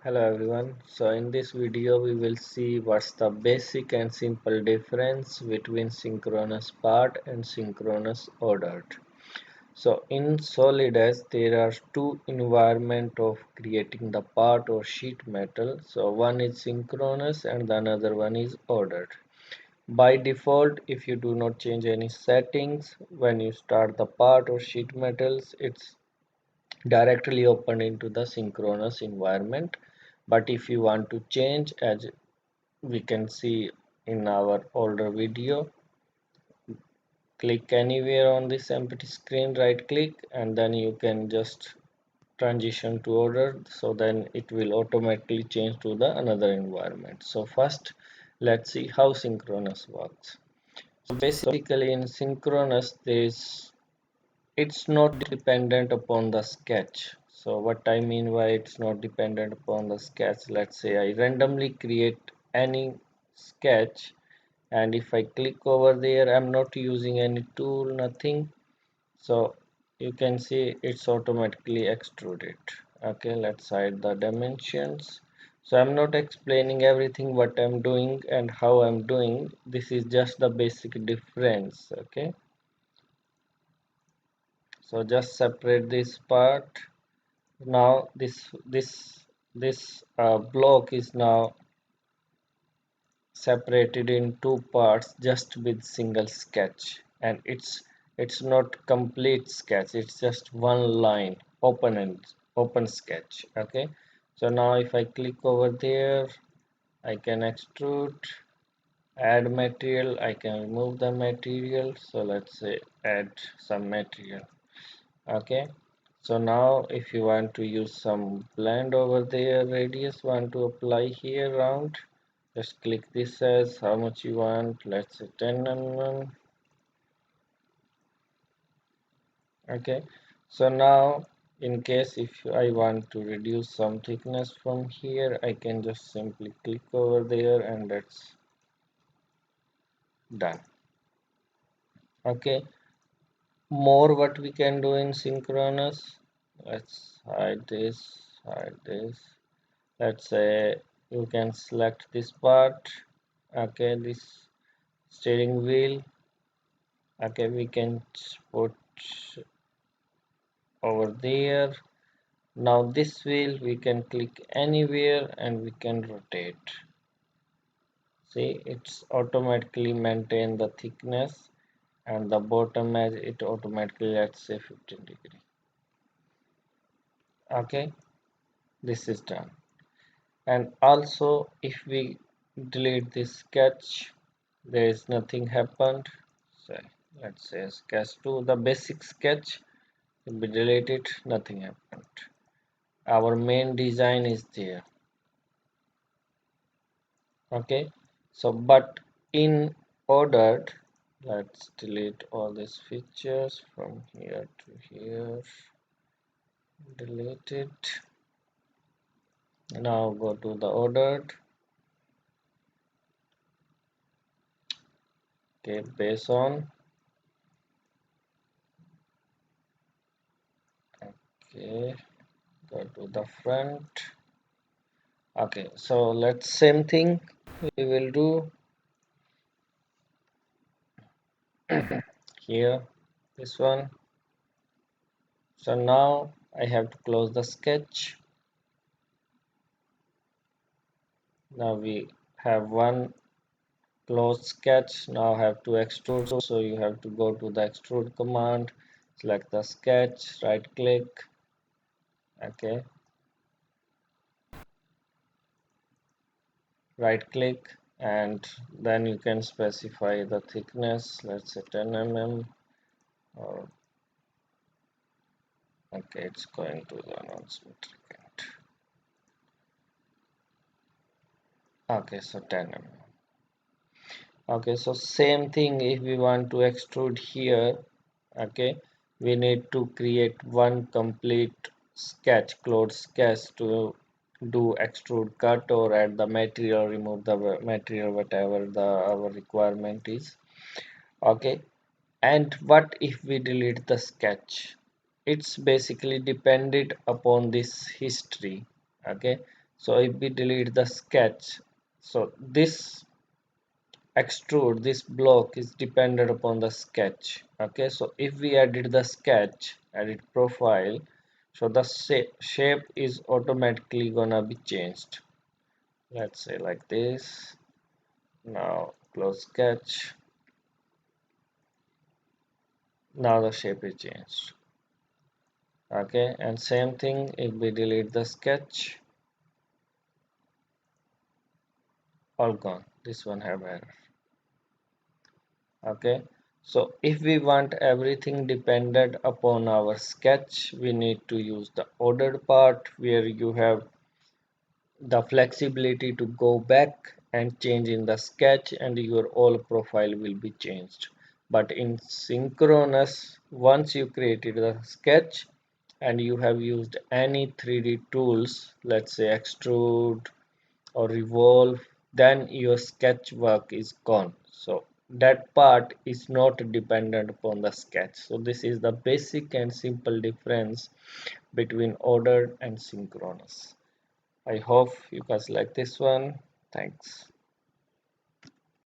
Hello everyone. So in this video we will see what's the basic and simple difference between synchronous part and synchronous ordered. So in Solidas there are two environment of creating the part or sheet metal. So one is synchronous and the another one is ordered. By default, if you do not change any settings, when you start the part or sheet metals, it's directly open into the synchronous environment. But if you want to change, as we can see in our older video, click anywhere on this empty screen, right click, and then you can just transition to order, so then it will automatically change to the another environment. So first let's see how synchronous works. So basically in synchronous it's not dependent upon the sketch. So what I mean by it's not dependent upon the sketch, let's say I randomly create any sketch, and if I click over there, I'm not using any tool, nothing. So you can see it's automatically extruded. Okay, let's hide the dimensions. So I'm not explaining everything what I'm doing and how I'm doing. This is just the basic difference. Okay, so just separate this part. Now this block is now separated in two parts just with single sketch, and it's not complete sketch, it's just one line, open sketch. Okay, so now if I click over there, I can extrude, add material, I can remove the material. So let's say add some material. Okay, so now if you want to use some blend over there, radius want to apply here round, just click this as how much you want, let's say 10 mm. Okay, so now in case if I want to reduce some thickness from here, I can just simply click over there and that's done. Okay, more what we can do in synchronous, let's hide this. Let's say you can select this part. Okay, this steering wheel. Okay, we can put over there. Now this wheel we can click anywhere and we can rotate. See, it's automatically maintain the thickness, and the bottom edge it automatically, let's say 15 degree. Okay, this is done. And also if we delete this sketch, there is nothing happened. So let's say sketch 2, the basic sketch will be deleted, nothing happened, our main design is there. Okay, so but in ordered, let's delete all these features from here to here, delete it. Now go to the ordered. Okay, base on. Okay, go to the front. Okay, so let's same thing we will do here, this one. So now I have to close the sketch. Now we have one closed sketch. Now I have to extrude, so you have to go to the extrude command, select the sketch, right click. Okay, right click, and then you can specify the thickness, let's say 10 mm, or okay, it's going to the non-symmetric. Okay, so 10 mm. Okay, so same thing if we want to extrude here. Okay, we need to create one complete sketch, closed sketch, to do extrude cut or add the material, remove the material, whatever the our requirement is. Okay, and what if we delete the sketch? It's basically dependent upon this history. Okay, So if we delete the sketch, so this extrude, this block is dependent upon the sketch. Okay, so if we edit the sketch, edit profile, so the shape is automatically gonna be changed. Let's say like this. Now close sketch. Now the shape is changed. Okay, and same thing if we delete the sketch, all gone. This one have error. Okay, so if we want everything dependent upon our sketch, we need to use the ordered part where you have the flexibility to go back and change in the sketch and your whole profile will be changed. But in synchronous, once you created the sketch and you have used any 3D tools, let's say extrude or revolve, then your sketch work is gone. So that part is not dependent upon the sketch. So this is the basic and simple difference between ordered and synchronous. I hope you guys like this one. Thanks.